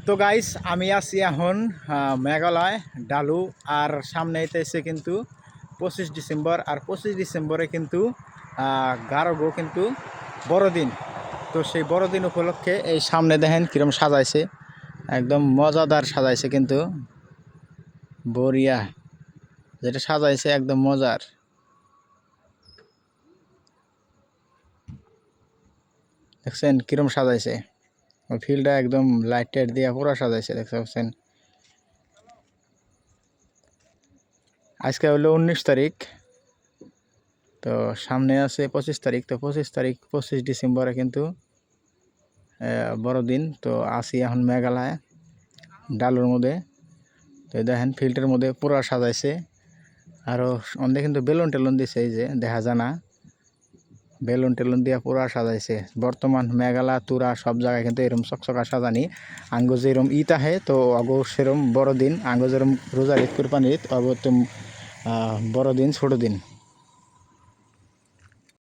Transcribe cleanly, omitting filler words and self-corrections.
তো গাইস আমি আছি এখন মেঘালয় ডালু আর সামনে এসে কিন্তু 25 ডিসেম্বর আর 25 ডিসেম্বরে কিন্তু গারগো কিন্তু বড়দিন। তো সেই বড়দিন উপলক্ষে এই সামনে দেখেন কিরম সাজাইছে, একদম মজাদার সাজাইছে কিন্তু বরিয়া, যেটা সাজাইছে একদম মজার। দেখছেন কিরম সাজাইছে, ফিল্ডটা একদম লাইট টাইট দিয়ে পুরো সাজাইছে, দেখতে পাচ্ছেন। আজকে হলো 19 তারিখ, তো সামনে আছে 25 তারিখ। তো 25 তারিখ 25 ডিসেম্বরে কিন্তু বড়দিন। তো আসি এখন মেঘালয় ডালুর মধ্যে। তো দেখেন ফিল্ডের মধ্যে পুরো সাজাইছে, আরও অনেক কিন্তু বেলুন টেলুন দিছে, এই যে দেখা যায় না, বেলুন টেলুন দিয়ে পুরা সাজাইছে। বর্তমান মেঘালয় তুরা সব জায়গায় কিন্তু এরকম চকচকা সাজানি। আঙ্গো যেরকম ঈদ আহে তো অগো সেরকম বড়দিন, আঙ্গো যেরকম রোজার ঈদ কুরবানির ঈদ অগো তো বড়দিন ছোট দিন।